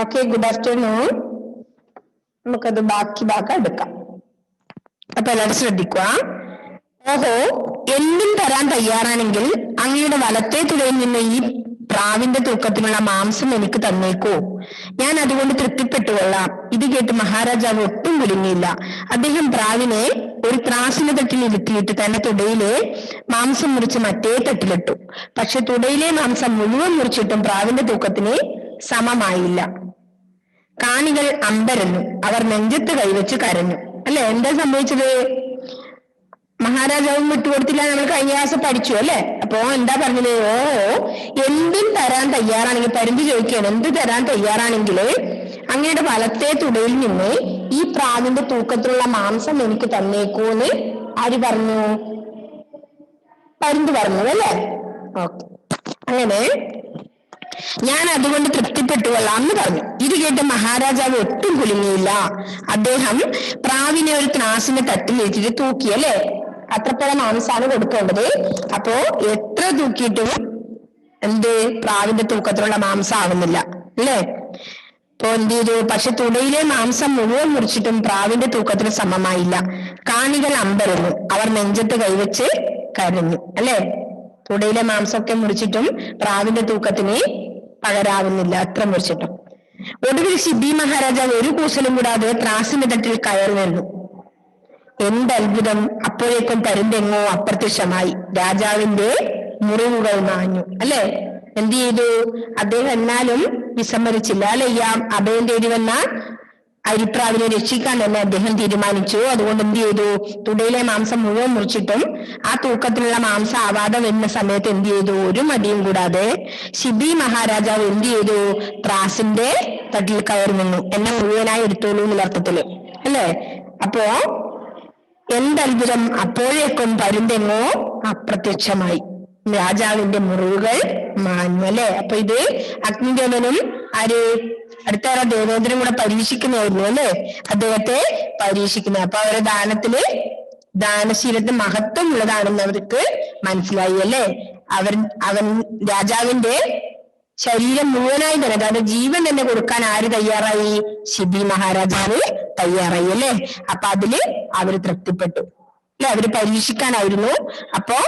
Okay, good afternoon. നമുക്കത് ബാക്കി ഭാഗം എടുക്കാം. അപ്പൊ എല്ലാവരും ശ്രദ്ധിക്കുക. ഓഹോ, എന്തും തരാൻ തയ്യാറാണെങ്കിൽ അങ്ങയുടെ വലത്തെ തുടയിൽ നിന്ന് ഈ പ്രാവിന്റെ തൂക്കത്തിലുള്ള മാംസം എനിക്ക് തന്നേക്കൂ, ഞാൻ അതുകൊണ്ട് തൃപ്തിപ്പെട്ടുകൊള്ളാം. ഇത് കേട്ട് മഹാരാജാവ് ഒട്ടും കുലുങ്ങിയില്ല. അദ്ദേഹം പ്രാവിനെ ഒരു ത്രാസിന്റെ തട്ടിൽ ഇരുത്തിയിട്ട് തന്റെ തുടയിലെ മാംസം മുറിച്ച് മറ്റേ തട്ടിലിട്ടു. പക്ഷെ തുടയിലെ മാംസം മുഴുവൻ മുറിച്ചിട്ടും പ്രാവിന്റെ തൂക്കത്തിന് സമമായില്ല. കാണികൾ അമ്പരന്നു. അവർ നെഞ്ചത്ത് കൈവച്ച് കരഞ്ഞു. അല്ലെ, എന്താ സംഭവിച്ചത്? മഹാരാജാവും വിട്ടുകൊടുത്തില്ല. നമ്മൾ കഴിഞ്ഞ ക്ലാസ് പഠിച്ചു അല്ലെ. അപ്പോ എന്താ പറഞ്ഞത്? ഓ, എന്തും തരാൻ തയ്യാറാണെങ്കിൽ, പരുന്ത് ചോദിക്കുകയാണ്, എന്ത് തരാൻ തയ്യാറാണെങ്കിൽ അങ്ങയുടെ വലത്തെ തുടയിൽ നിന്ന് ഈ പ്രാവിന്റെ തൂക്കത്തിലുള്ള മാംസം എനിക്ക് തന്നേക്കൂന്ന് ആര് പറഞ്ഞു? പരുന്ത് പറഞ്ഞു അല്ലെ. ഓക്കെ, അങ്ങനെ ഞാൻ അതുകൊണ്ട് തൃപ്തിപ്പെട്ടുകൊള്ളാം എന്ന് പറഞ്ഞു. ഇത് കേട്ട് മഹാരാജാവ് ഒട്ടും കുലുങ്ങിയില്ല. അദ്ദേഹം പ്രാവിനെ ഒരു ത്രാസിന്റെ തട്ടിൽ വെച്ചിട്ട് തൂക്കി. അല്ലെ, അത്രത്തോളം മാംസാണ് കൊടുക്കേണ്ടത്. അപ്പോ എത്ര തൂക്കിയിട്ടും പ്രാവിന്റെ തൂക്കത്തിലുള്ള മാംസം ആവുന്നില്ല അല്ലെ. ഇപ്പൊ എന്ത് ചെയ്തു? പക്ഷെ തുടയിലെ മാംസം മുഴുവൻ മുറിച്ചിട്ടും പ്രാവിന്റെ തൂക്കത്തിന് സമമായില്ല. കാണികൾ അമ്പരന്നു. അവർ നെഞ്ചത്ത് കൈവച്ച് കരഞ്ഞു. അല്ലെ, തുടയിലെ മാംസമൊക്കെ മുറിച്ചിട്ടും പ്രാവിന്റെ തൂക്കത്തിന് പകരാവുന്നില്ല, അത്ര മുറിച്ചിട്ടും. ഒടുവിൽ സിബി മഹാരാജാവ് ഒരു കൂസലും കൂടാതെ ത്രാസിന്റെ തട്ടിൽ കയറി നിന്നു. എന്തത്ഭുതം! അപ്പോഴേക്കും പരുന്തെങ്ങോ അപ്രത്യക്ഷമായി. രാജാവിന്റെ മുറിവുകൾ മാഞ്ഞു. അല്ലെ, എന്ത് ചെയ്തു? അദ്ദേഹം എന്നാലും വിസമ്മതിച്ചില്ല. അല്ലെ, അഭയം തേടി വന്ന അരിപ്രാവിനെ രക്ഷിക്കാൻ തന്നെ അദ്ദേഹം തീരുമാനിച്ചു. അതുകൊണ്ട് എന്ത് ചെയ്തു? തുടയിലെ മാംസം മുഴുവൻ മുറിച്ചിട്ടും ആ തൂക്കത്തിലുള്ള മാംസം ആവാതെ വരുന്ന സമയത്ത് എന്ത് ചെയ്തു? ഒരു മടിയും കൂടാതെ ശിബി മഹാരാജാവ് എന്ത് ചെയ്തു? ത്രാസിന്റെ തട്ടിൽ കയറി നിന്നു. എന്നെ മുഴുവനായി എടുത്തോളൂ എന്നുള്ള അർത്ഥത്തില്. അല്ലെ, അപ്പോ എന്തത്ഭുതം! അപ്പോഴേക്കും പരുന്തെങ്ങോ അപ്രത്യക്ഷമായി. രാജാവിന്റെ മുറിവുകൾ മാഞ്ഞു. അല്ലെ, അപ്പൊ ഇത് അഗ്നിദേവനും അടുത്ത ദേവേന്ദ്രനും കൂടെ പരീക്ഷിക്കുന്നതായിരുന്നു. അല്ലെ, അദ്ദേഹത്തെ പരീക്ഷിക്കുന്നത്. അപ്പൊ അവരുടെ ദാനശീലത്തിന് മഹത്വം ഉള്ളതാണെന്ന് അവർക്ക് മനസ്സിലായി. അല്ലെ, അവൻ രാജാവിന്റെ ശരീരം മുഴുവനായി തന്നെ, അതായത് ജീവൻ തന്നെ കൊടുക്കാൻ ആര് തയ്യാറായി? ശിബി മഹാരാജാവ് തയ്യാറായി. അല്ലെ, അപ്പൊ അതില് അവര് തൃപ്തിപ്പെട്ടു. അല്ലെ, അവര് പരീക്ഷിക്കാനായിരുന്നു. അപ്പോ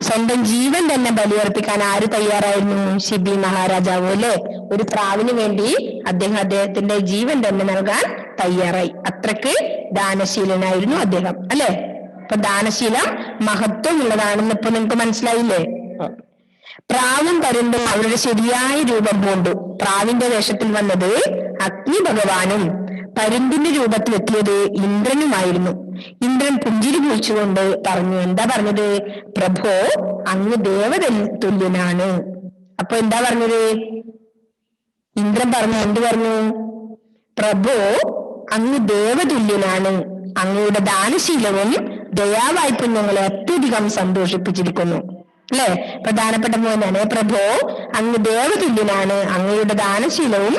സ്വന്തം ജീവൻ തന്നെ ബലിയർപ്പിക്കാൻ ആര് തയ്യാറായിരുന്നു? ശിബി മഹാരാജാവ്. അല്ലെ, ഒരു പ്രാവിന് വേണ്ടി അദ്ദേഹത്തിന്റെ ജീവൻ തന്നെ നൽകാൻ തയ്യാറായി. അത്രക്ക് ദാനശീലനായിരുന്നു അദ്ദേഹം. അല്ലെ, അപ്പൊ ദാനശീലം മഹത്വം ഉള്ളതാണെന്ന് ഇപ്പൊ നിങ്ങൾക്ക് മനസ്സിലായില്ലേ? പ്രാവും പരുന്തും അവരുടെ ശരിയായ രൂപം പൂണ്ടു. പ്രാവിന്റെ വേഷത്തിൽ വന്നത് അഗ്നി ഭഗവാനും പരുന്തിന്റെ രൂപത്തിലെത്തിയത് ഇന്ദ്രനുമായിരുന്നു. ഇന്ദ്രൻ പുഞ്ചിരി കുഴിച്ചുകൊണ്ട് പറഞ്ഞു. എന്താ പറഞ്ഞത്? പ്രഭോ, അങ്ങ് ദേവതുല്യനാണ്. അപ്പൊ എന്താ പറഞ്ഞത്? ഇന്ദ്രൻ പറഞ്ഞു. എന്ത് പറഞ്ഞു? പ്രഭോ, അങ്ങ് ദേവതുല്യനാണ്. അങ്ങയുടെ ദാനശീലവും ദയാവായ്പും ഞങ്ങളെ അത്യധികം സന്തോഷിപ്പിച്ചിരിക്കുന്നു. അല്ലെ, പ്രധാനപ്പെട്ട മോനാണ്. പ്രഭോ, അങ്ങ് ദേവതുല്യനാണ്. അങ്ങയുടെ ദാനശീലവും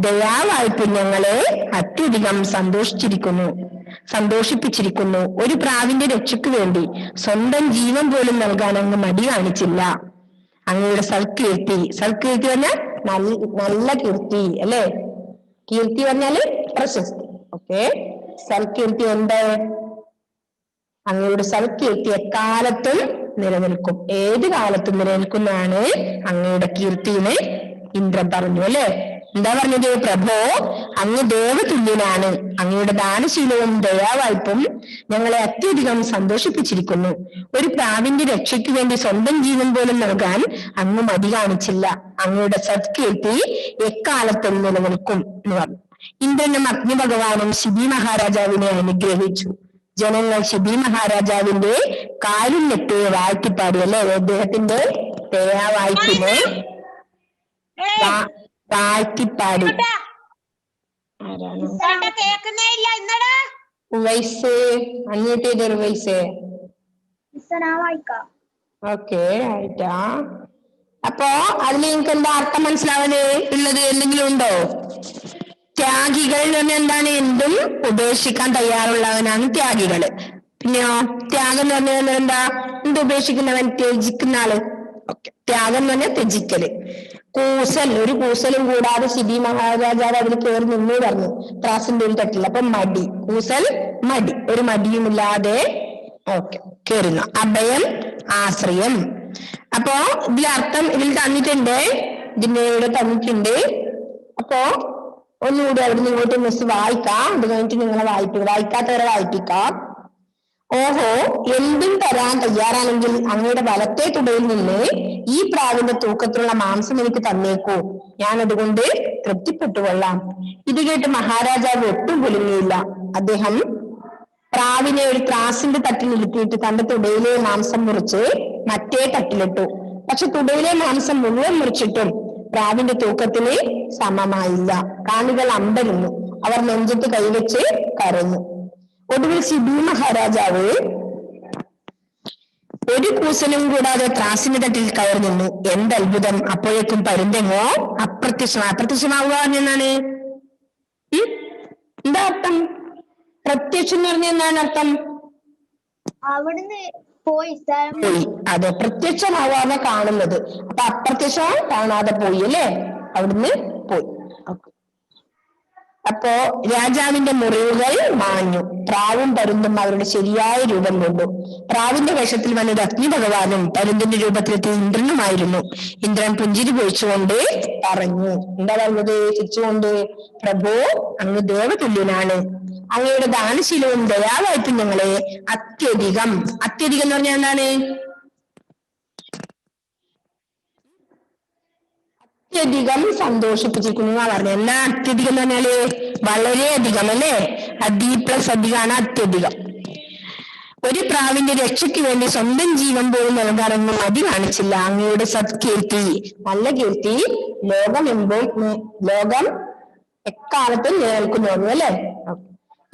ദയാവായ്പും ഞങ്ങളെ അത്യധികം സന്തോഷിപ്പിച്ചിരിക്കുന്നു. ഒരു പ്രാവിന്റെ രക്ഷയ്ക്ക് വേണ്ടി സ്വന്തം ജീവൻ പോലും നൽകാൻ അങ്ങ് മടി കാണിച്ചില്ല. അങ്ങയുടെ സൽകീർത്തി പറഞ്ഞാൽ നല്ല കീർത്തി. അല്ലെ, കീർത്തി പറഞ്ഞാല് പ്രശസ്തി. ഓക്കെ, സൽകീർത്തി എന്താ? അങ്ങയുടെ സൽകീർത്തി എക്കാലത്തും നിലനിൽക്കും. ഏത് കാലത്തും നിലനിൽക്കുന്നതാണ് അങ്ങയുടെ കീർത്തിന്ന് ഇന്ദ്രൻ പറഞ്ഞു. അല്ലെ, എന്താ പറഞ്ഞത്? പ്രഭോ, അങ്ങ് ദേവതുല്യനാണ്. അങ്ങയുടെ ദാനശീലവും ദയാവായ്പും ഞങ്ങളെ അത്യധികം സന്തോഷിപ്പിച്ചിരിക്കുന്നു. ഒരു പ്രാവിന്റെ രക്ഷയ്ക്ക് വേണ്ടി സ്വന്തം ജീവൻ പോലും നൽകാൻ അങ്ങ് മടി കാണിച്ചില്ല. അങ്ങയുടെ സത്കീർത്തി എക്കാലത്തും നിലനിൽക്കും എന്ന് പറഞ്ഞു. ഇന്ദ്രനും അഗ്നി ഭഗവാനും ശിബി മഹാരാജാവിനെ അനുഗ്രഹിച്ചു. ജനങ്ങൾ ശിബി മഹാരാജാവിന്റെ കാരുണ്യത്തെ വാഴ്ത്തിപ്പാടി. അല്ലെ, അദ്ദേഹത്തിന്റെ ദയാവായ്പിനെ താഴ്ത്തിപ്പാടി. ഉവൈസ് അഞ്ഞൂറ്റി ഉവൈസ്. ഓക്കെ, ആയിട്ടാ. അപ്പോ അതിൽ നിങ്ങൾക്ക് എന്താ അർത്ഥം മനസ്സിലാവാതെ ഉള്ളത്? എന്തെങ്കിലും ഉണ്ടോ? ത്യാഗികൾ എന്ന് പറഞ്ഞാൽ എന്താണ്? എന്തും ഉപേക്ഷിക്കാൻ തയ്യാറുള്ളവനാണ് ത്യാഗികള്. പിന്നെയോ ത്യാഗം എന്ന് പറഞ്ഞാൽ എന്താ? എന്ത് ഉപേക്ഷിക്കുന്നവൻ? ത്യജിക്കുന്ന ആള്. ഓക്കെ, ത്യാഗം എന്ന് പറഞ്ഞാൽ ത്യജിക്കല്. കൂസൽ, ഒരു കൂസലും കൂടാതെ ശിബി മഹാരാജാവ് അതിൽ കയറി നിന്നു പറഞ്ഞു ത്രാസിന്റെ ഒരു തട്ടിൽ. അപ്പൊ മടി, കൂസൽ മടി, ഒരു മടിയുമില്ലാതെ ഓക്കെ കയറുന്നു. അഭയം ആശ്രയം. അപ്പോ ഇതിലർത്ഥം ഇതിൽ തന്നിട്ടുണ്ട്, ഇതിന്റെ ഇവിടെ തന്നിട്ടുണ്ട്. അപ്പോ ഒന്നുകൂടി അവിടെ ഇങ്ങോട്ട് മിസ് വായിക്കാം, അത് കഴിഞ്ഞിട്ട് നിങ്ങളെ വായിക്കാത്തവരെ വായിപ്പിക്കാം. ഓഹോ, എന്തും തരാൻ തയ്യാറാണെങ്കിൽ അങ്ങയുടെ വലത്തെ തുടയിൽ നിന്ന് ഈ പ്രാവിന്റെ തൂക്കത്തിലുള്ള മാംസം എനിക്ക് തന്നേക്കൂ, ഞാൻ അതുകൊണ്ട് തൃപ്തിപ്പെട്ടുകൊള്ളാം. ഇത് കേട്ട് മഹാരാജാവ് ഒട്ടും കുലുങ്ങിയില്ല. അദ്ദേഹം പ്രാവിനെ ഒരു ത്രാസിന്റെ തട്ടിൽ ഇരുത്തിയിട്ട് തന്റെ തുടയിലെ മാംസം മുറിച്ച് മറ്റേ തട്ടിലിട്ടു. പക്ഷെ തുടയിലെ മാംസം മുഴുവൻ മുറിച്ചിട്ടും പ്രാവിന്റെ തൂക്കത്തിന് സമമായില്ല. കാണികൾ അമ്പരന്നു. അവർ നെഞ്ചത്ത് കൈവച്ച് കരഞ്ഞു. ഒടുവിൽ ശിബി മഹാരാജാവ് ഒരു കൂസലും കൂടാതെ ത്രാസിന്റെ തട്ടിൽ കയറി നിന്നു. എന്തത്ഭുതം! അപ്പോഴേക്കും പരുന്തെങ്ങോ അപ്രത്യക്ഷമാവുക എന്നാണ് എന്താ അർത്ഥം? പ്രത്യക്ഷം എന്ന് പറഞ്ഞ എന്താണ് അർത്ഥം? അവിടുന്ന് പോയി. അതെ, പ്രത്യക്ഷമാവാതെ കാണുന്നത്. അപ്പൊ അപ്രത്യക്ഷം കാണാതെ പോയി അല്ലേ, അവിടുന്ന് പോയി. അപ്പോ രാജാവിന്റെ മുറിവുകൾ മാഞ്ഞു. പ്രാവും പരുന്തും അവരുടെ ശരിയായ രൂപം കൊണ്ടു. പ്രാവിന്റെ വേഷത്തിൽ വന്നത് അഗ്നി ഭഗവാനും പരുന്തിന്റെ രൂപത്തിലെത്തിയ ഇന്ദ്രനുമായിരുന്നു. ഇന്ദ്രൻ പുഞ്ചിരി പൊഴിച്ചുകൊണ്ട് പറഞ്ഞു, എന്താ പറഞ്ഞത്? ചിരിച്ചുകൊണ്ട്, പ്രഭു, അങ്ങ് ദേവതുല്യനാണ്. അങ്ങയുടെ ദാനശീലവും ദയാവായ്പും ഞങ്ങളെ അത്യധികം എന്ന് പറഞ്ഞാൽ എന്താണ്? അത്യധികം സന്തോഷിപ്പിച്ചിരിക്കുന്നു എന്നാ പറഞ്ഞത്. എന്താ അത്യധികം എന്ന് പറഞ്ഞാല്? വളരെയധികം അല്ലേ? അതി പ്ലസ് അധികമാണ് അത്യധികം. ഒരു പ്രാവിന്റെ രക്ഷയ്ക്ക് വേണ്ടി സ്വന്തം ജീവൻ പോലും നൽകാറൊന്നും മടി കാണിച്ചില്ല. അങ്ങയുടെ സത്കീർത്തി, നല്ല കീർത്തി ലോകം എക്കാലത്തും നിലനിൽക്കുന്നു അല്ലേ?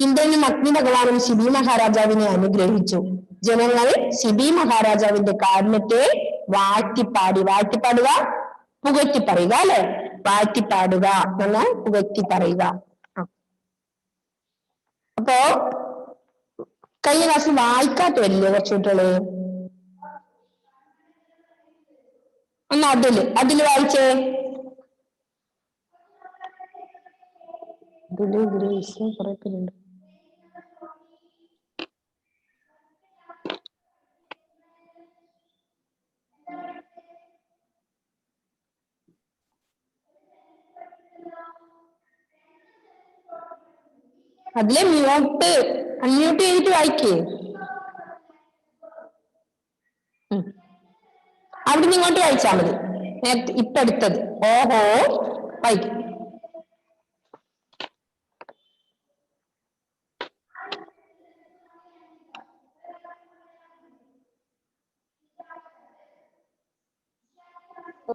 ഇന്ദ്രനും അഗ്നി ഭഗവാനും ശിബി മഹാരാജാവിനെ അനുഗ്രഹിച്ചു. ജനങ്ങൾ ശിബി മഹാരാജാവിന്റെ കാരുണ്യത്തെ വാഴ്ത്തിപ്പാടുക, പുകഴ്ത്തി പറയുക അല്ലെ? വാഴ്ത്തിപ്പാടുക എന്നാൽ പുകഴ്ത്തി പറയുക. അപ്പോ കഴിഞ്ഞ ക്ലാസ്സിൽ വായിക്കാത്തല്ലേ കുറച്ചു കുട്ടികള്? ഒന്ന് അതില് വായിച്ചേ. കുറെ പേരുണ്ട്. അതിലെ അൺമ്യൂട്ട് ചെയ്തിട്ട് വായിക്കേ. അവിടുന്ന് ഇങ്ങോട്ട് വായിച്ചാൽ മതി. ഇപ്പൊ എടുത്തത് ഓഹോ വായിക്കും.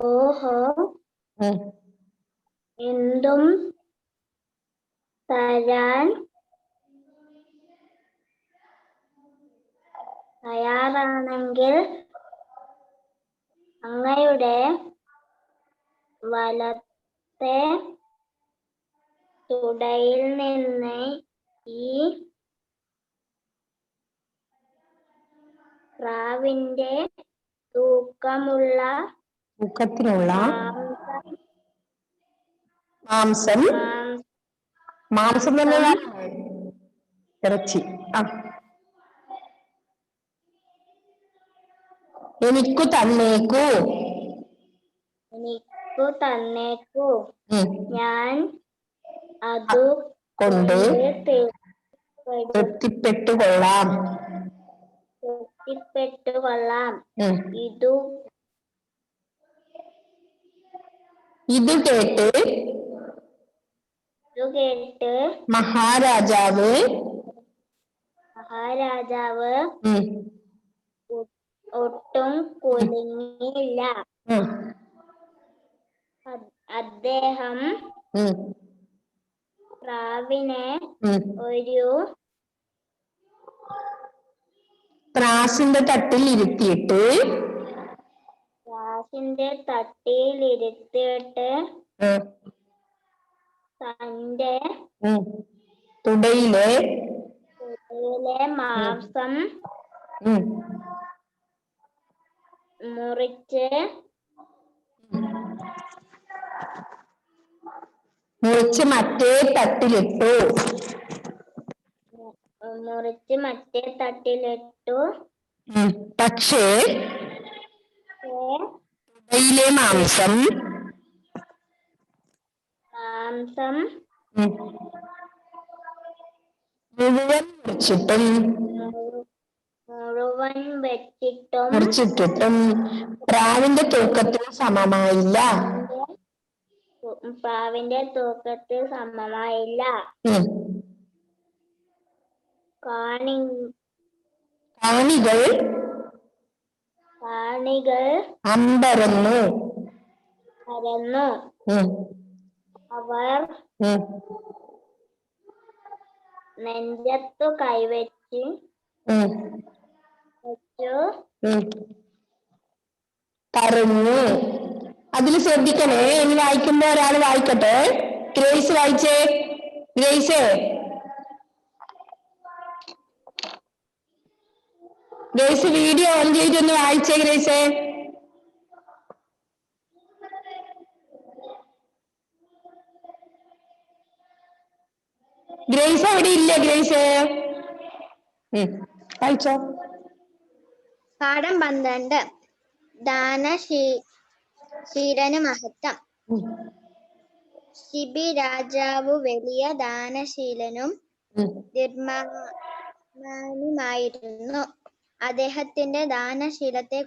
ഓഹോ, എന്തും തരാൻ തയ്യാറാണെങ്കിൽ അങ്ങയുടെ വലത്തെ തുടയിൽ നിന്ന് ഈ പ്രാവിന്റെ തൂക്കത്തിനുള്ള മാംസം ഇറച്ചി എനിക്കു തന്നേക്കൂ. ഞാൻ അതു കൊണ്ട് തൃപ്തിപ്പെട്ടുകൊള്ളാം. ഇത് കേട്ട് മഹാരാജാവ് ഒട്ടും കുലുങ്ങിയില്ല. അദ്ദേഹം പ്രാവിനെ ഒരു ത്രാസിന്റെ തട്ടിൽ ഇരുത്തിയിട്ട് തന്റെ തുടയിലെ മാംസം മുറിച്ച് മുറിച്ച് മറ്റേ തട്ടിലിട്ടു. മുറിച്ച് മറ്റേ തട്ടിലിട്ടു. പക്ഷേ ഇവയിലെ മാംസം മുഴുവൻ മുറിച്ചിട്ടിട്ടും പ്രാവിന്റെ തൂക്കത്തിന് സമമായില്ല. പ്രാവിന്റെ തൂക്കത്തിൽ സമമായില്ല. കാണികൾ അമ്പരന്നു. അവർ നെഞ്ചത്തു കൈവച്ചു കരഞ്ഞു. അതിൽ ശ്രദ്ധിക്കണേ. ഇനി വായിക്കുമ്പോ ഒരാൾ വായിക്കട്ടെ. ഗ്രേസ് വായിച്ചേ. ഗ്രേസ് വീഡിയോ ഓൺ ചെയ്തൊന്ന് വായിച്ചേ. ഗ്രേസേ അവിടെ ഇല്ലേ? ഗ്രേസ് വായിച്ചോ. പാഠം 12. ദാനശീലന് മഹത്വം. ശിബി രാജാവു വലിയ ദാനശീലനും നിർമ്മാണുമായിരുന്നു. അദ്ദേഹത്തിന്റെ ദാനശീലത്തെ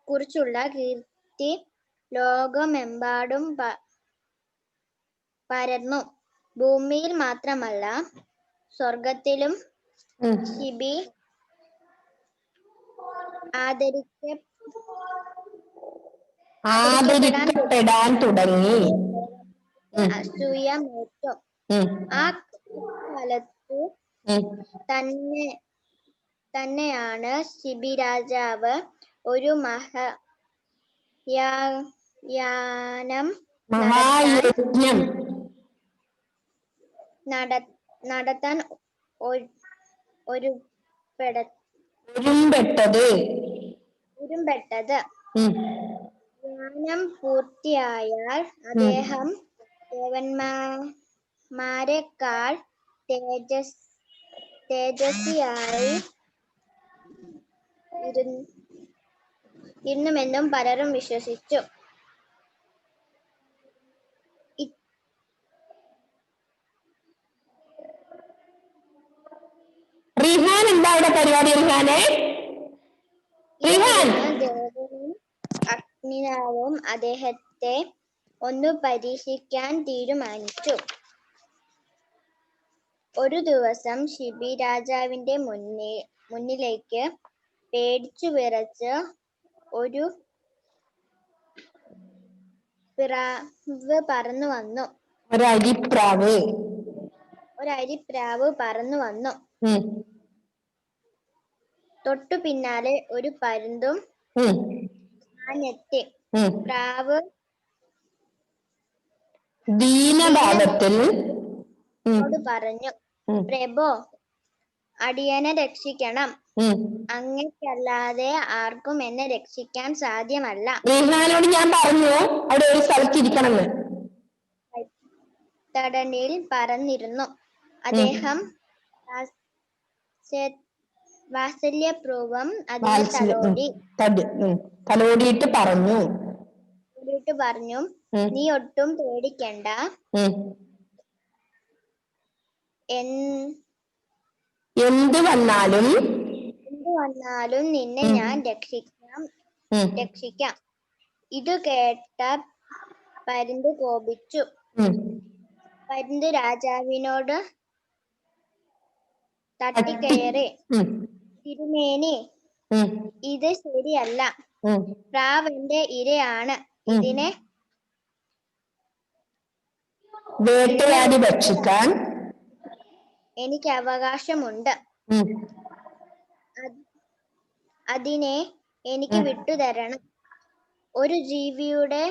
കുറിച്ചുള്ള കീർത്തി ലോകമെമ്പാടും പരന്നു. ഭൂമിയിൽ മാത്രമല്ല, സ്വർഗത്തിലും ശിബി ആദരിക്കപ്പെടാൻ തുടങ്ങി. അസൂയമേറ്റു. ആ കാലത്തു തന്നെയാണ് ശിബി രാജാവ് ഒരു മഹായാനം നടത്താൻ ഒരുമ്പെട്ടത്. യാനം പൂർത്തിയായാൽ അദ്ദേഹം ദേവന്മാരെക്കാൾ തേജസ്വിയായി ഇരുന്നുവെന്നും പലരും വിശ്വസിച്ചു. റിഹാൻ എന്താ അവിടെ പരിപാടി? ദേവനും അഗ്നിനാവും അദ്ദേഹത്തെ ഒന്ന് പരീക്ഷിക്കാൻ തീരുമാനിച്ചു. ഒരു ദിവസം ശിബി രാജാവിന്റെ മുന്നിലേക്ക് പേടിച്ചു വിറച്ച് ഒരു പ്രാവ് പറന്നു വന്നു. ഒരരിപ്രാവ് പറന്നു വന്നു. തൊട്ടു പിന്നാലെ ഒരു പരുന്തും ആഞ്ഞെത്തി. പ്രാവ് ദീനഭാവത്തിൽ പറഞ്ഞു, പ്രഭോ, അടിയനെ രക്ഷിക്കണം. അങ്ങയ്ക്കല്ലാതെ ആർക്കും എന്നെ രക്ഷിക്കാൻ സാധ്യമല്ല. ഞാൻ പറഞ്ഞു അവിടെ ഒരു സ്ഥലത്തിരിക്കണം. തടനിൽ പറന്നിരുന്നു. അദ്ദേഹം വാത്സല്യപൂർവം അതിനെ തലോടിയിട്ട് പറഞ്ഞു, നീ ഒട്ടും പേടിക്കണ്ട. എന്ത് വന്നാലും നിന്നെ ഞാൻ രക്ഷിക്കാം. ഇത് കേട്ട പരുന്ത് കോപിച്ചു. പരുന്ത് രാജാവിനോട് തട്ടിക്കയറി, തിരുമേനി, ഇത് ശരിയല്ല. പ്രാവിന്റെ ഇരയാണ്. ഇതിനെ വേട്ടയാടി ഭക്ഷിക്കാൻ എനിക്ക് അവകാശമുണ്ട്. അതിനെ എനിക്ക് വിട്ടുതരണം. ഒരു ജീവിയുടെ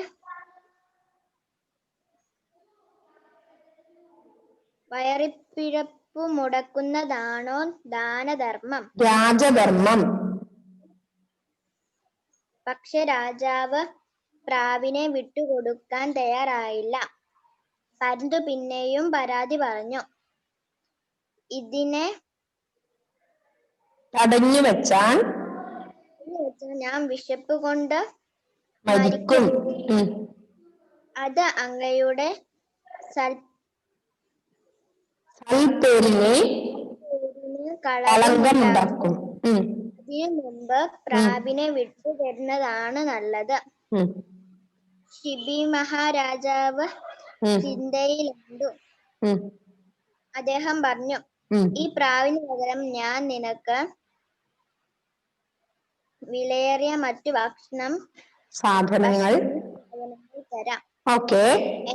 വയറിപ്പിഴപ്പു മുടക്കുന്നതാണോ ദാനധർമ്മം? രാജധർമ്മം. പക്ഷെ രാജാവ് പ്രാവിനെ വിട്ടുകൊടുക്കാൻ തയ്യാറായില്ല. പരുന്തു പിന്നെയും പരാതി പറഞ്ഞു. ഇതിനെ തടഞ്ഞു വെച്ചാൽ ഞാൻ വിശപ്പ് കൊണ്ട് മരിക്കും. അത് അങ്ങയുടെ സൽപ്പേരിന് കളങ്കമുണ്ടാക്കും. അതിനു മുമ്പ് പ്രാവിനെ വിട്ടുതരുന്നതാണ് നല്ലത്. ഷിബി മഹാരാജാവ് ചിന്തയിലുണ്ടു. അദ്ദേഹം പറഞ്ഞു, ഈ പ്രാവിന് പകരം ഞാൻ നിനക്ക് വിലയേറിയ മറ്റു ഭക്ഷണം സാധനങ്ങൾ തരാം. Okay,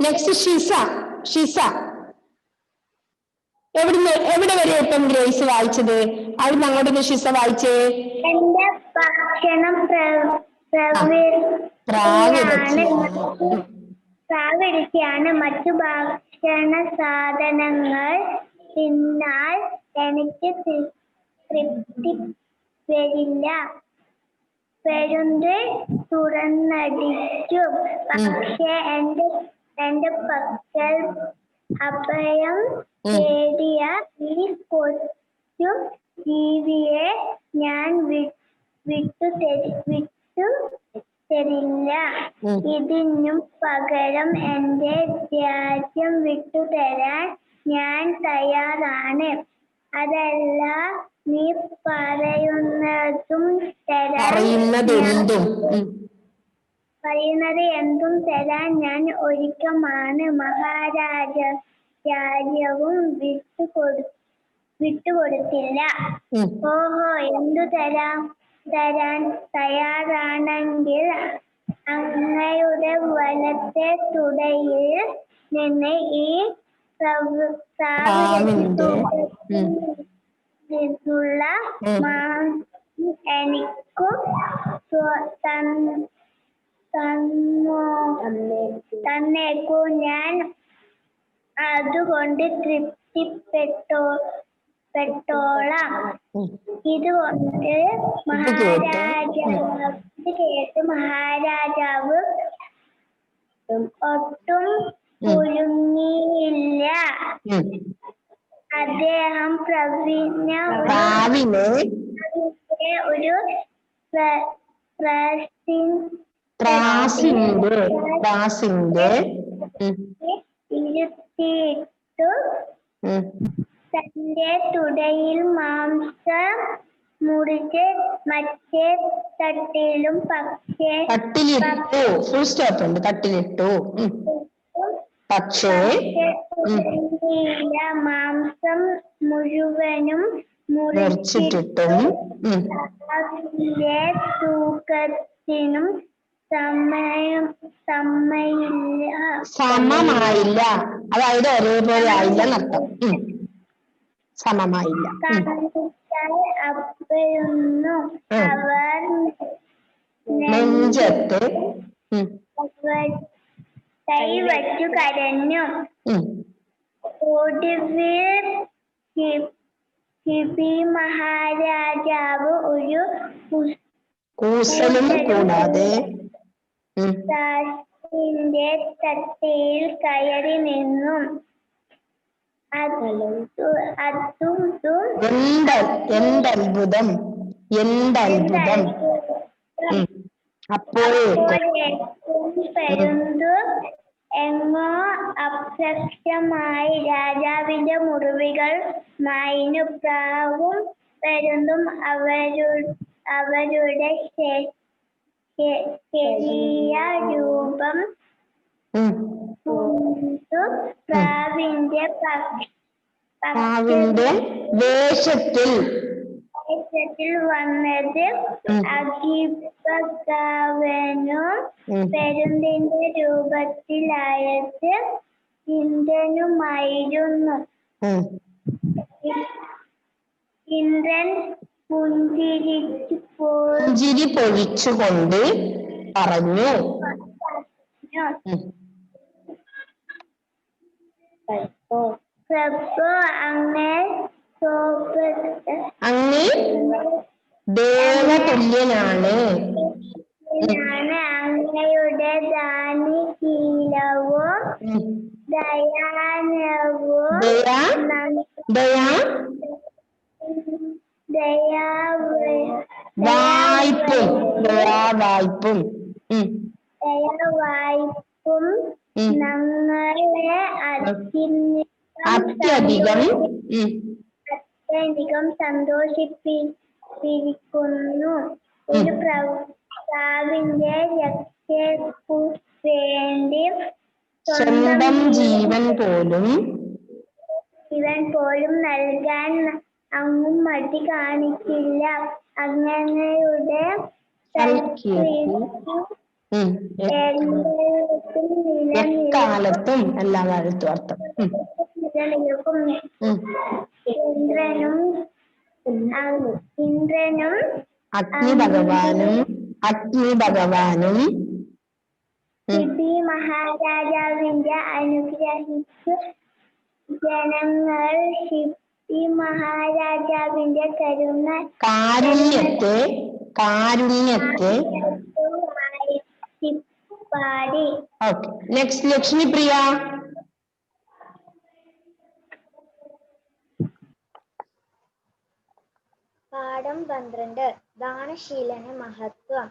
next Shiza. എവിടെ വരെ ഇപ്പം ഗ്രേസ് വായിച്ചത്? അവിടുന്ന് അങ്ങോട്ടൊന്ന് ഷിസ വായിച്ചേ. എന്റെ ഭക്ഷണം പ്രാവിറക്കിയാണ് മറ്റു ഭക്ഷണ സാധനങ്ങൾ തിന്നാൽ എനിക്ക് തൃപ്തി വരില്ല. പരുന്ത് തുറന്നടിച്ചു. പക്ഷേ എന്റെ പക്കൽ അഭയം തേടിയ ഈ കൊച്ചു ജീവിയെ ഞാൻ വിട്ടു തരില്ല. ഇതിനും പകരം എന്റെ രാജ്യം വിട്ടുതരാൻ ഞാൻ തയ്യാറാണ്. അതല്ല നീ പറയുന്നത് എന്തും തരാൻ ഞാൻ ഒരുക്കമാണ്. മഹാരാജ്യവും വിട്ടുകൊടുത്തില്ല. ഓഹോ, എന്തു തരാൻ തയ്യാറാണെങ്കിൽ അങ്ങയുടെ വലത്തെ തുടയിൽ നിന്ന് ഈ നിന്നുള്ള എനിക്കും തന്നേക്കൂ. ഞാൻ അതുകൊണ്ട് തൃപ്തിപ്പെട്ടോളാം. ഇതുകൊണ്ട് മഹാരാജാവ് ഒട്ടും കുലുങ്ങിയില്ല. അദ്ദേഹം പ്രാവിനെ ഒരു ഇരുത്തിയിട്ടു തന്റെ തുടയിൽ മാംസം മുറിച്ച് മറ്റേ തട്ടിലും പക്ഷേ മാംസം മുഴുവനും മുറിച്ചിട്ടും തൂക്കത്തിനും സമമായില്ല. അതായത് ഒരേപോലെ ആയില്ല എന്നർത്ഥം. സമമായില്ല. അപ്പോഴൊന്നും അവർ നെഞ്ചത്ത് കൈവച്ചു കരഞ്ഞു. ഒടുവിൽ ഷിബി മഹാരാജാവ് ഒരു കൂസലും കൂടാതെ തട്ടയിൽ കയറി നിന്നു. എന്തത്ഭുതം! പരുന്തു എങ്ങോ അപ്രത്യക്ഷമായി രാജാവിന്റെ മുറിവുകൾ മായ്ഞ്ഞു. പ്രാവും പരുന്തും അവരുടെ ശരിയ രൂപം പ്രാവിന്റെ വേഷത്തിൽ വന്നത് അഗിബഗാവനും പരുന്തിന്റെ രൂപത്തിലായത് ഇന്ദ്രനുമായിരുന്നു. ഇന്ദ്രൻ പുഞ്ചിരി പൊഴിച്ചുകൊണ്ട് പറഞ്ഞു, പ്രഭു, അങ്ങ് ദേവതുല്യനാണ്. അങ്ങയുടെ ദാനശീലവും ദയാനവും ദയാ ദയാ വായ്പും ദയാവായ്പും ദയവായ്പും ഞങ്ങളെ അത്യധികം അത്യധികം സന്തോഷിപ്പിക്കുന്നു. ഒരു പ്രാവിന്റെ രക്ഷയ്ക്കു വേണ്ടി സ്വന്തം ജീവൻ പോലും നൽകാൻ അങ്ങും മടി കാണിക്കില്ല. അങ്ങനെയുടെ എക്കാലത്തും എല്ലാ കാലത്തും അർത്ഥം. ഇന്ദ്രനും അഗ്നി ഭഗവാനും ശിബി മഹാരാജാവിന്റെ അനുഗ്രഹിച്ചു ജനങ്ങൾ ശിബി മഹാരാജാവിന്റെ കാരുണ്യത്തെ പാടി. Okay, next Lakshmipriya. പാഠം 12. ദാനശീലന് മഹത്വം.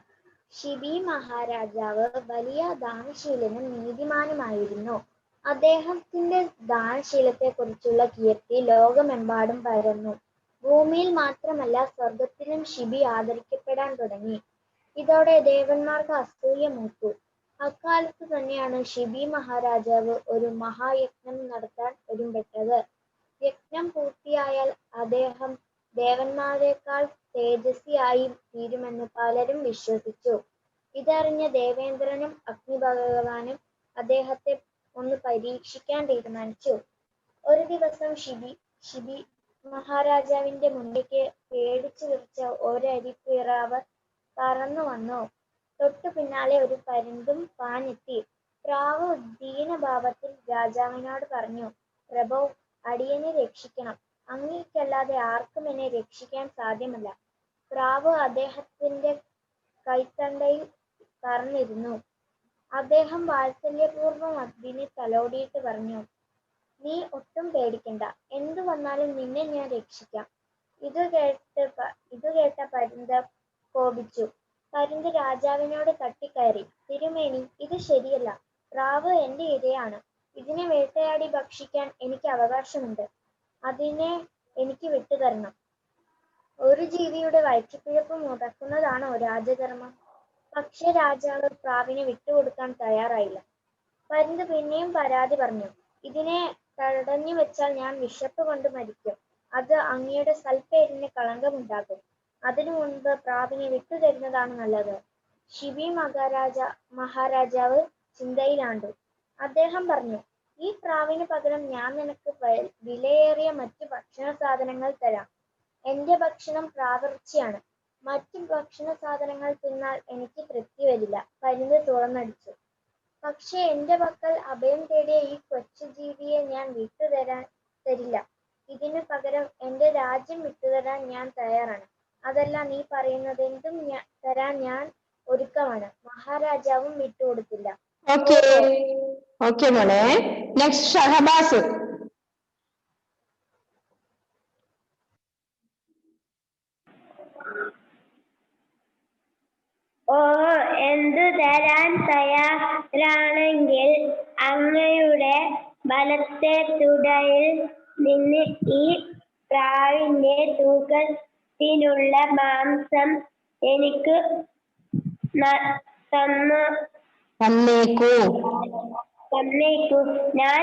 ശിബി മഹാരാജാവ് വലിയ ദാനശീലനും നീതിമാനുമായിരുന്നു. അദ്ദേഹത്തിന്റെ ദാനശീലത്തെക്കുറിച്ചുള്ള കീർത്തി ലോകമെമ്പാടും പരന്നു. ഭൂമിയിൽ മാത്രമല്ല, സ്വർഗത്തിലും ശിബി ആദരിക്കപ്പെടാൻ തുടങ്ങി. ഇതോടെ ദേവന്മാർക്ക് അസൂയ മൂത്തു. അക്കാലത്ത് തന്നെയാണ് ശിബി മഹാരാജാവ് ഒരു മഹായജ്ഞം നടത്താൻ ഒരുമ്പെട്ടത്. യജ്ഞം പൂർത്തിയായാൽ അദ്ദേഹം ദേവന്മാരെക്കാൾ തേജസ്വിയായി തീരുമെന്ന് പലരും വിശ്വസിച്ചു. ഇതറിഞ്ഞ ദേവേന്ദ്രനും അഗ്നിഭഗവാനും അദ്ദേഹത്തെ ഒന്ന് പരീക്ഷിക്കാൻ തീരുമാനിച്ചു. ഒരു ദിവസം ശിബി മഹാരാജാവിന്റെ മുന്നിലേക്ക് പേടിച്ചു വിറച്ച ഒരരിപ്പിറാവ് പറന്നു വന്നു. തൊട്ടു പിന്നാലെ ഒരു പരുന്തും പാഞ്ഞെത്തി. പ്രാവ് ദീനഭാവത്തിൽ രാജാവിനോട് പറഞ്ഞു, പ്രഭോ, അടിയനെ രക്ഷിക്കണം. അങ്ങേക്കല്ലാതെ ആർക്കും എന്നെ രക്ഷിക്കാൻ സാധ്യമല്ല. പ്രാവ് അദ്ദേഹത്തിന്റെ കൈത്തണ്ടയിൽ പറന്നിരുന്നു. അദ്ദേഹം വാത്സല്യപൂർവ്വം അതിനെ തലോടിയിട്ട് പറഞ്ഞു, നീ ഒട്ടും പേടിക്കണ്ട, എന്തു വന്നാലും നിന്നെ ഞാൻ രക്ഷിക്കാം. ഇത് കേട്ട പരുന്ത് കോപിച്ചു. പരുന്ത് രാജാവിനോട് തട്ടിക്കയറി, തിരുമേനി, ഇത് ശരിയല്ല. പ്രാവ് എന്റെ ഇരയാണ്. ഇതിനെ വേട്ടയാടി ഭക്ഷിക്കാൻ എനിക്ക് അവകാശമുണ്ട്. അതിനെ എനിക്ക് വിട്ടുതരണം. ഒരു ജീവിയുടെ വയറ്റിപ്പിഴപ്പ് മുടക്കുന്നതാണോ രാജധർമ്മം? പക്ഷെ രാജാവ് പ്രാവിനെ വിട്ടുകൊടുക്കാൻ തയ്യാറായില്ല. പരുന്ത് പിന്നെയും പരാതി പറഞ്ഞു, ഇതിനെ തടഞ്ഞു വെച്ചാൽ ഞാൻ വിശപ്പ് കൊണ്ട് മരിക്കും. അത് അങ്ങയുടെ സൽപ്പേരിന് കളങ്കമുണ്ടാകും. അതിനു മുൻപ് പ്രാവിനെ വിട്ടുതരുന്നതാണ് നല്ലത്. ശിബി മഹാരാജാവ് ചിന്തയിലാണ്ടു. അദ്ദേഹം പറഞ്ഞു, ഈ പ്രാവിന് പകരം ഞാൻ നിനക്ക് വിലയേറിയ മറ്റു ഭക്ഷണ സാധനങ്ങൾ തരാം. എന്റെ ഭക്ഷണം പ്രാവിറച്ചിയാണ്. മറ്റു ഭക്ഷണ സാധനങ്ങൾ തിന്നാൽ എനിക്ക് തൃപ്തി വരില്ല. പരുന്ത് തുറന്നടിച്ചു. പക്ഷെ എന്റെ പക്കൽ അഭയം തേടിയ ഈ കൊച്ചു ജീവിയെ ഞാൻ തരില്ല. ഇതിനു പകരം എന്റെ രാജ്യം വിട്ടുതരാൻ ഞാൻ തയ്യാറാണ്. അതല്ല, നീ പറയുന്നതെന്തും തരാൻ ഞാൻ ഒരുക്കമാണ്. മഹാരാജാവും വിട്ടുകൊടുത്തില്ല. ഓക്കെ മോളെ, നെക്സ്റ്റ് ഷഹബാസ്. ഓ, എന്തു തരാൻ തയ്യാറാണെങ്കിൽ അങ്ങയുടെ വലത്തെ തുടയിൽ നിന്ന് ഈ പ്രാവിന്റെ തൂക്കത്തിനുള്ള മാംസം എനിക്ക് തന്നേക്കൂ. ഞാൻ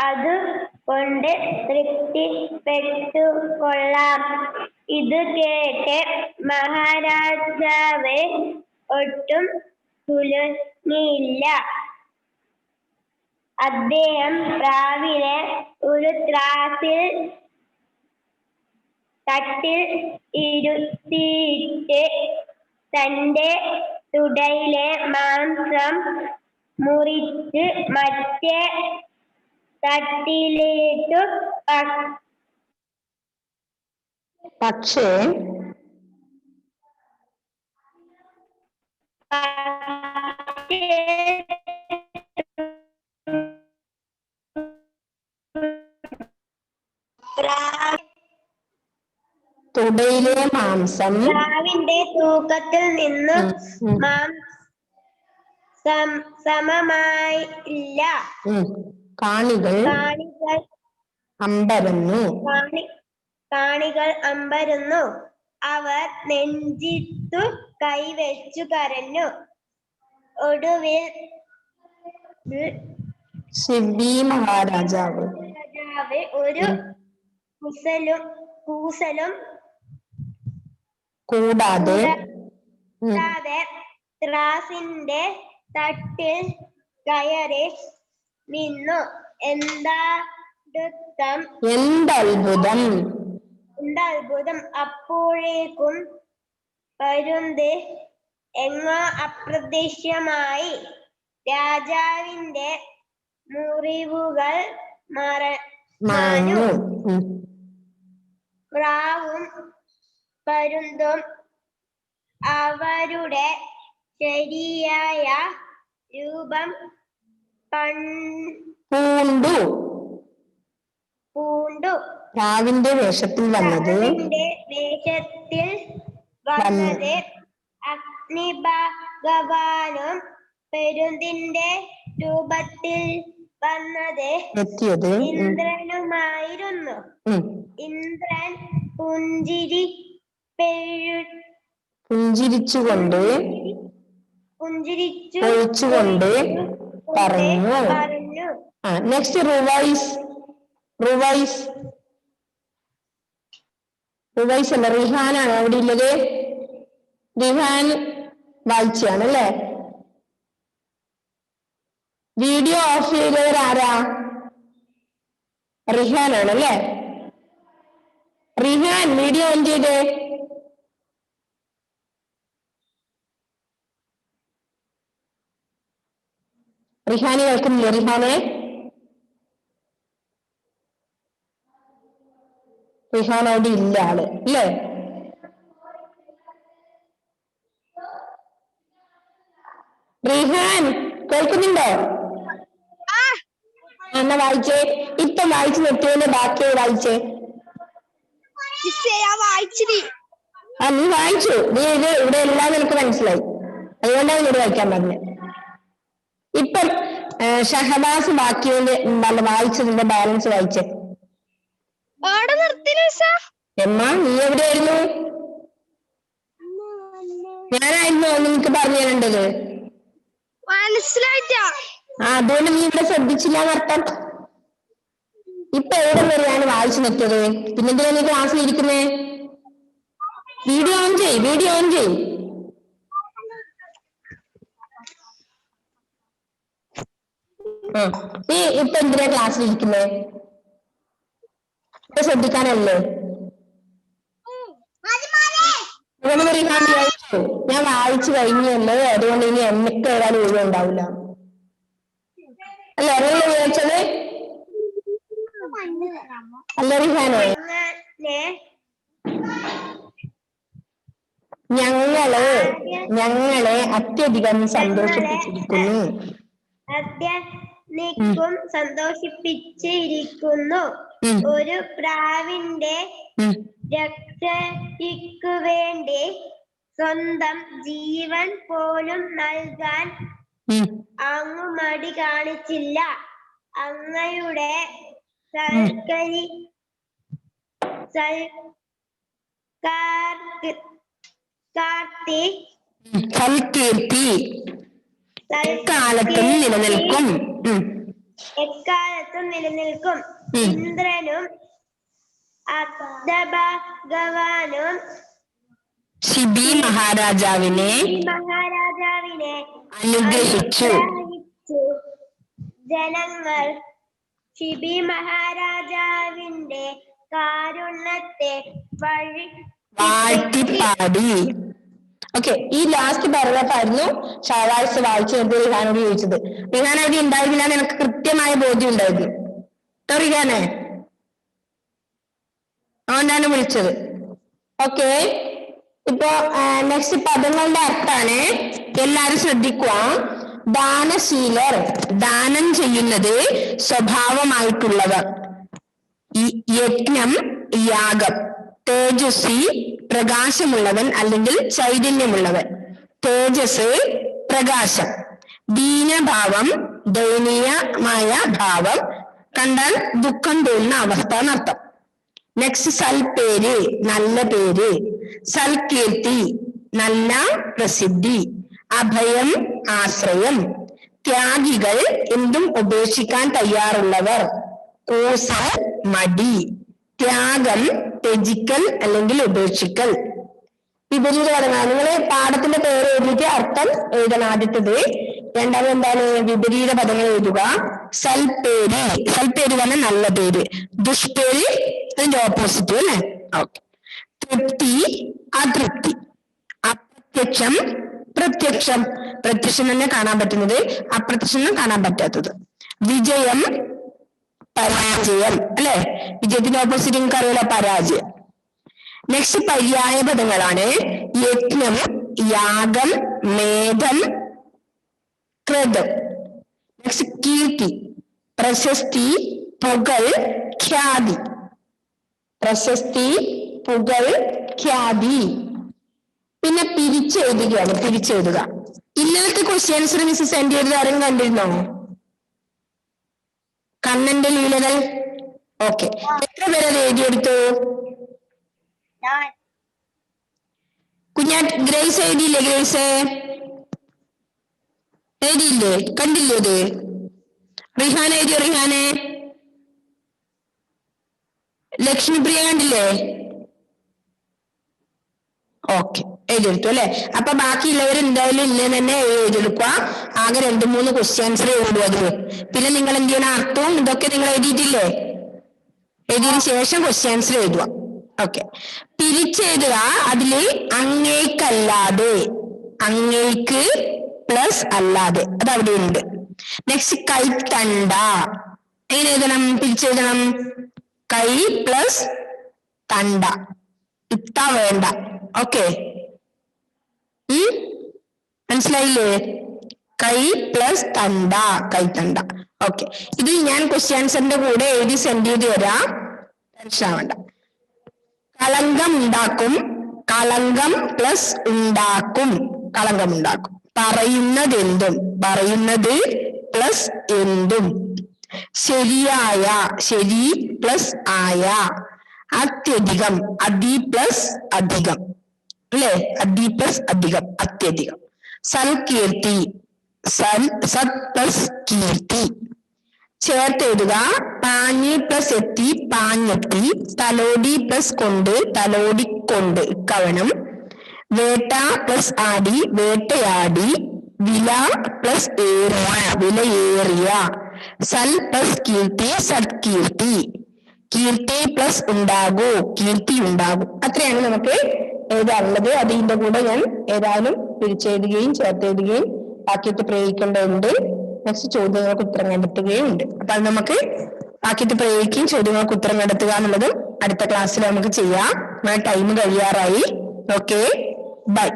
അത് കൊണ്ട് തൃപ്തിപ്പെട്ടുകൊള്ളാം. ഇത് കേട്ട് മഹാരാജാവ് ഒട്ടും കുലുങ്ങിയില്ല. അദ്ദേഹം പ്രാവിനെ ഒരു തട്ടിൽ ഇരുത്തിയിട്ട് തന്റെ തുടയിലെ മാംസം മുറിച്ച് മറ്റേ തട്ടിലിട്ടു. പക്ഷേ തുടയിലെ മാംസം പ്രാവിന്റെ തൂക്കത്തിൽ നിന്നും സമമായില്ല. കാണികൾ അമ്പരന്നു. അവർ നെഞ്ചിത്തു കൈവച്ചു കരഞ്ഞു. ഒടുവിൽ ശിബി മഹാരാജാവ് ഒരു കൂസലും കൂടാതെ ത്രാസിന്റെ തട്ടിൽ കയറി നിന്നു. എന്തത്ഭുതം! അപ്പോഴേക്കും പരുന്ത് എങ്ങോ അപ്രത്യക്ഷമായി. രാജാവിന്റെ മുറിവുകൾ മാഞ്ഞു. പ്രാവും പരുന്തും അവരുടെ ശരിയായ രൂപം പൂണ്ടു. പ്രാവിന്റെ വേഷത്തിൽ വന്നത് അഗ്നിഭഗവാനും പരുന്തിന്റെ രൂപത്തിൽ വന്നത് ഇന്ദ്രനുമായിരുന്നു. ഇന്ദ്രൻ പുഞ്ചിരിച്ചുകൊണ്ട് പറഞ്ഞു. നെക്സ്റ്റ് റിവൈസ് അല്ല, റിഹാനാണ് അവിടെ ഉള്ളത്. റിഹാൻ വായിച്ചാണല്ലേ. വീഡിയോ ഓഫ് ചെയ്തവർ ആരാ? റിഹാനാണല്ലേ. റിഹാൻ വീഡിയോ ഓൺ ചെയ്തേ. റിഹാന് കേൾക്കുന്നില്ലേ? റിഹാൻ അവിടെ ഇല്ല ആള് ഇല്ലേ? റിഹാൻ കേൾക്കുന്നുണ്ടോ? എന്നാ വായിച്ചേ. ഇപ്പൊ വായിച്ചു നിർത്തിയതിന്റെ ബാക്കി വായിച്ചേ. നീ വായിച്ചു. നീ ഇത് ഇവിടെ എല്ലാം നിനക്ക് മനസ്സിലായി. അതുകൊണ്ടാണ് എന്നോട് വായിക്കാൻ പറഞ്ഞത്. ഇപ്പം ഷഹബാസ് ബാക്കിയുടെ വായിച്ചതിന്റെ ബാലൻസ് വായിച്ചേ. എമ്മാ നീ എവിടെയായിരുന്നു? ഞാനായിരുന്നു നിനക്ക് പറഞ്ഞു തരേണ്ടത്. അതുകൊണ്ട് നീ ഇവിടെ ശ്രദ്ധിച്ചില്ല എന്നർത്ഥം. ഇപ്പൊ എവിടെ വരെയാണ് വായിച്ചു നിർത്തിയത്? പിന്നെന്തിനാ നീ ക്ലാസ്സിൽ ഇരിക്കുന്നേ? വീഡിയോ ഓൺ ചെയ്. നീ ഇപ്പൊ എന്തിനാ ക്ലാസ്സിൽ ഇരിക്കുന്നേ? ശ്രദ്ധിക്കാനല്ലേ? ഞാൻ വായിച്ചു കഴിഞ്ഞല്ലേ, അതുകൊണ്ട് ഇനി എന്നൊക്കെ ഏതായാലും ഒഴിവ് ഉണ്ടാവില്ല അല്ല. അറിയില്ല വിചാരിച്ചത് അല്ല റിഹാനോ? ഞങ്ങളെ അത്യധികം സന്തോഷിപ്പിച്ചിരിക്കുന്നു. ഒരു പ്രാവിന്റെ രക്ഷയ്ക്കു വേണ്ടി സ്വന്തം ജീവൻ പോലും നൽകാൻ അങ്ങ് മടി കാണിച്ചില്ല. അങ്ങയുടെ എക്കാലത്തും നിലനിൽക്കും. ഇന്ദ്രനും ഭഗവാനും ശിബി മഹാരാജാവിനെ അനുഗ്രഹിച്ചു. ജനങ്ങൾ ശിബി മഹാരാജാവിന്റെ കാരുണ്യത്തെ വാഴ്ത്തിപ്പാടി. ഓക്കെ, ഈ ലാസ്റ്റ് പാരഗ്രാഫായിരുന്നു ഷഹബാസ് വായിച്ചു നിർത്തി റിഹാനോട് ചോദിച്ചത്. റിഹാൻ അവിടെ ഉണ്ടായിരുന്നില്ല, നിനക്ക് കൃത്യമായ ബോധ്യം ഉണ്ടായിരുന്നു. റിഹാനെ അവനാണ് വിളിച്ചത്. ഓക്കെ, ഇപ്പൊ നെക്സ്റ്റ് പദങ്ങളുടെ അർത്ഥാണ്. എല്ലാരും ശ്രദ്ധിക്കുക. ദാനശീലർ, ദാനം ചെയ്യുന്നത് സ്വഭാവമായിട്ടുള്ളവർ. യജ്ഞം, യാഗം. തേജസ്വി, പ്രകാശമുള്ളവൻ അല്ലെങ്കിൽ ചൈതന്യമുള്ളവൻ. തേജസ്, പ്രകാശം. ദീനഭാവം, ദയനീയമായ ഭാവം, കണ്ടാൽ ദുഃഖം തോന്നുന്ന അവസ്ഥ എന്നർത്ഥം. നെക്സ്റ്റ് സൽപേര്, നല്ല പേര്. സൽകീർത്തി, നല്ല പ്രസിദ്ധി. അഭയം, ആശ്രയം. ത്യാഗികൾ, എന്തും ഉപേക്ഷിക്കാൻ തയ്യാറുള്ളവർ. കൂസൽ, മടി. ത്യാഗം, ത്യജിക്കൽ അല്ലെങ്കിൽ ഉപേക്ഷിക്കൽ. വിപരീത പദങ്ങൾ നിങ്ങൾ പാഠത്തിന്റെ പേര് എഴുതിയിട്ട് അർത്ഥം എഴുതണം. ആദ്യത്തത്. രണ്ടാമത് എന്താണ്? വിപരീത പദങ്ങൾ എഴുതുക. സൽപേര്, സൽപേര് പറഞ്ഞ നല്ല പേര്. ദുഷ്പേര് അതിന്റെ ഓപ്പോസിറ്റ് അല്ലെ. ഓക്കെ. തൃപ്തി, അതൃപ്തി. അപ്രത്യക്ഷം, പ്രത്യക്ഷം. പ്രത്യക്ഷം തന്നെ കാണാൻ പറ്റുന്നത്, അപ്രത്യക്ഷം കാണാൻ പറ്റാത്തത്. വിജയം, പരാജയം അല്ലെ. വിജയത്തിന്റെ ഓപ്പോസിറ്റ് നിങ്ങൾക്ക് അറിയില്ല, പരാജയം. നെക്സ്റ്റ് പര്യായ പദങ്ങളാണ്. യജ്ഞം, യാഗം, മേധം, ക്രതം. നെക്സ്റ്റ് കീർത്തി, പ്രശസ്തി, പുകൾ, ഖ്യാതി. പ്രശസ്തി, പുകൾ, ഖ്യാതി. പിന്നെ പിരിച്ചെഴുതുകയാണ്. പിരിച്ചെഴുതുക. ഇന്നലത്തെ ക്വസ്റ്റ്യൻസ് മിസ് സെൻഡ് ചെയ്തത് ആരും കണ്ടിരുന്നോ? കണ്ണന്റെ ലീലകൾ. ഓക്കെ. എത്ര പേര് അത് എഴുതിയെടുത്തു? കുഞ്ഞാ ഗ്രേസ് എഴുതിയില്ലേ? ഗ്രേസ് എഴുതിയില്ലേ? കണ്ടില്ലേ ഇത്? റിഹാന എഴുതിയോ? റിഹാനെ, ലക്ഷ്മിപ്രിയ കണ്ടില്ലേ? ഓക്കെ, എഴുതിയെടുത്തു അല്ലെ. അപ്പൊ ബാക്കിയുള്ളവർ എന്തായാലും ഇന്ന് തന്നെ എഴുതിയെടുക്കുക. ആകെ 2-3 ക്വസ്റ്റ്യൻസ് എഴുതും അതില്. പിന്നെ നിങ്ങൾ എന്ത് ചെയ്യണം? അർത്ഥവും ഇതൊക്കെ നിങ്ങൾ എഴുതിയിട്ടില്ലേ? എഴുതിയതിനു ശേഷം ക്വസ്റ്റ്യൻസ് എഴുതുക. ഓക്കെ. പിരിച്ചെഴുതുക. അതില് അങ്ങേക്കല്ലാതെ, അങ്ങേക്ക് പ്ലസ് അല്ലാതെ, അത് അവിടെ ഉണ്ട്. നെക്സ്റ്റ് കൈത്തണ്ട. എങ്ങനെ എഴുതണം? പിരിച്ചെഴുതണം. കൈ പ്ലസ് തണ്ട. ഇത്ത വേണ്ട. ഓക്കെ, മനസ്സിലായില്ലേ? കൈ പ്ലസ് തണ്ട, കൈത്തണ്ട. ഓക്കെ. ഇത് ഞാൻ ക്വസ്റ്റ്യൻസിന്റെ കൂടെ എഴുതി സെൻഡ് ചെയ്ത് തരാം, ടെൻഷൻ ആവണ്ട. കളങ്കം ഉണ്ടാക്കും. കളങ്കം പ്ലസ് ഉണ്ടാക്കും, കളങ്കം ഉണ്ടാക്കും. പറയുന്നത് എന്തും, പറയുന്നത് പ്ലസ് എന്തും. ശരിയായ, ശരി പ്ലസ് ആയ. അത്യധികം, അതി പ്ലസ് അധികം അല്ലെ. അതി പ്ലസ് അധികം, അത്യധികം. സൽകീർത്തി, സത് പ്ലസ് കീർത്തി. ചേർത്തെഴുതുക. പാഞ്ഞി പ്ലസ് എത്തി, പാഞ്ഞെത്തി. തലോടി പ്ലസ് കൊണ്ട്, തലോടിക്കൊണ്ട്, കവണം. വേട്ട പ്ലസ് ആടി, വേട്ടയാടി. വില പ്ലസ് ഏറിയ, വിലയേറിയ. സൽ പ്ലസ് കീർത്തി, സത്കീർത്തി. കീർത്തി പ്ലസ് ഉണ്ടാകൂ, കീർത്തി ഉണ്ടാകും. അത്രയാണ് നമുക്ക് എഴുതാറുള്ളത്. അതിന്റെ കൂടെ ഞാൻ ഏതായാലും പിരിച്ചെഴുതുകയും ചേർത്തെഴുതുകയും ബാക്കിയിട്ട് പ്രയോഗിക്കേണ്ടതുണ്ട്. നെക്സ്റ്റ് ചോദ്യങ്ങൾക്ക് ഉത്തരം കണ്ടെത്തുകയും ഉണ്ട്. അപ്പൊ അത് നമുക്ക് ബാക്കിയിട്ട് പ്രയോഗിക്കുകയും ചോദ്യങ്ങൾക്ക് ഉത്തരം കണ്ടെത്തുക എന്നുള്ളതും അടുത്ത ക്ലാസ്സിൽ നമുക്ക് ചെയ്യാം. നമ്മുടെ ടൈം കഴിയാറായി. Okay, bye.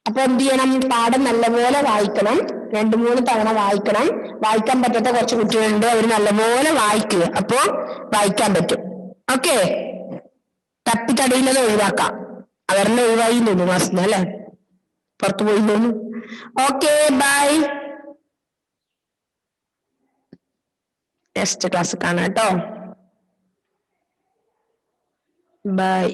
അപ്പൊ എന്ത് ചെയ്യണം? പാഠം നല്ലപോലെ വായിക്കണം. 2-3 തവണ വായിക്കണം. വായിക്കാൻ പറ്റാത്ത കുറച്ച് കുട്ടികളുണ്ട്, അവർ നല്ലപോലെ വായിക്കുക. അപ്പോ വായിക്കാൻ പറ്റും. ഓക്കെ, തപ്പിത്തടയുന്നത് ഒഴിവാക്കാം. അവരുടെ ഒഴിവായി തോന്നുന്നു മാസം അല്ലെ, പുറത്തു പോയി തോന്നുന്നു. Okay, by. നെക്സ്റ്റ് ക്ലാസ് കാണാം കേട്ടോ. ബൈ.